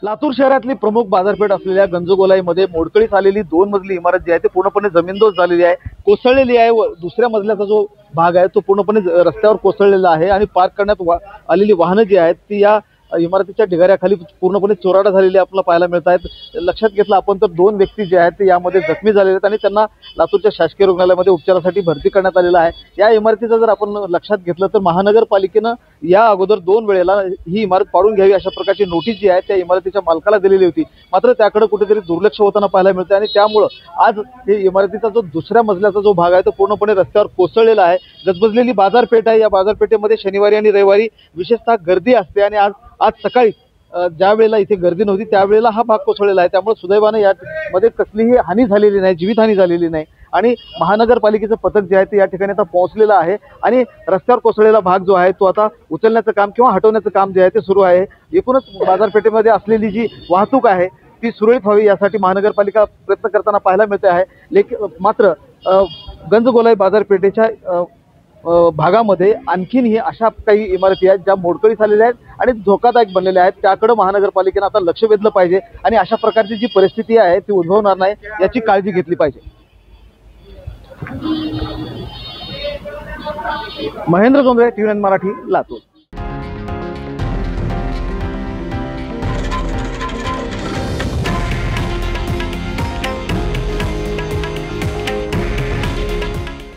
लातूर शहरातली प्रमुख बाजारपेठ असलेल्या गंजगोलाईमध्ये मोडकळीस आलेली 2 मजली इमारत जी आहे ती पूर्णपणे जमीनदोस्त झालेली आहे, कोसळलेली आहे व दुसऱ्या मजल्याचा जो भाग आहे तो पूर्णपणे रस्त्यावर कोसळलेला आहे आणि पार्क करण्यात आलेली वाहनं जी आहेत ती या इमारतीच्या ढिगाऱ्याखाली पूर्णपणे चोराडा झालेली आपल्याला पाहायला मिळत आहेत। लक्षात घेतलं आपण तर 2 व्यक्ती जे आहेत ते यामध्ये जखमी झालेले आहेत आणि त्यांना लातूरच्या शासकीय रुग्णालयामध्ये उपचारासाठी भरती करण्यात आलेलं आहे। या इमारतीचं जर आपण लक्षात घेतलं तर महानगरपालिकेनं या अगोदर 2 वेळेला ही इमारत पाडून घ्यावी अशा प्रकारची नोटीस जी आहे त्या इमारतीच्या मालकाला दिलेली होती, मात्र त्याकडे कुठेतरी दुर्लक्ष होताना पाहायला मिळते आणि त्यामुळे आज हे इमारतीचा जो दुसऱ्या मजल्याचा जो भाग आहे तो पूर्णपणे रस्त्यावर कोसळलेला आहे। गजबजलेली बाजारपेठ आहे, या बाजारपेठेमध्ये शनिवारी आणि रविवारी विशेषतः गर्दी असते आणि आज सकाळी ज्या वेळेला इथे गर्दी नव्हती त्यावेळेला हा भाग कोसळलेला आहे। त्यामुळे सुदैवाने यामध्ये कसलीही हानी झालेली नाही, जीवितहानी झालेली नाही आणि महानगरपालिकेचं पथक जे आहे ते या ठिकाणी आता पोहोचलेलं आहे आणि रस्त्यावर कोसळलेला भाग जो आहे तो आता उचलण्याचं काम किंवा हटवण्याचं काम जे आहे ते सुरू आहे। एकूणच बाजारपेठेमध्ये असलेली जी वाहतूक आहे ती सुरळीत व्हावी यासाठी महानगरपालिका प्रयत्न करताना पाहायला मिळते आहे। मात्र गंजगोलाई बाजारपेठेच्या भागामध्ये आणखीनही अशा काही इमारती आहेत ज्या मोडकळीस आलेल्या आहेत आणि धोकादायक बनलेल्या आहेत, त्याकडे महानगरपालिकेने आता लक्ष वेधलं पाहिजे आणि अशा प्रकारची जी परिस्थिती आहे ती उद्भवणार नाही याची काळजी घेतली पाहिजे। महेंद्र जोंधळे, TV9 मराठी, लातूर।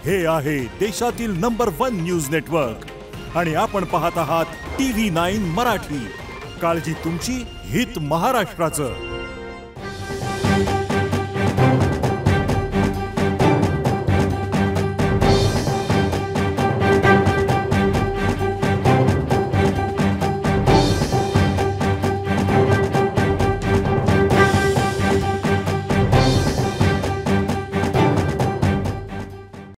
हे आहे देशातील नंबर 1 न्यूज नेटवर्क आणि आपण पाहत आहात TV9 मराठी। काळजी तुमची, हित महाराष्ट्राचं।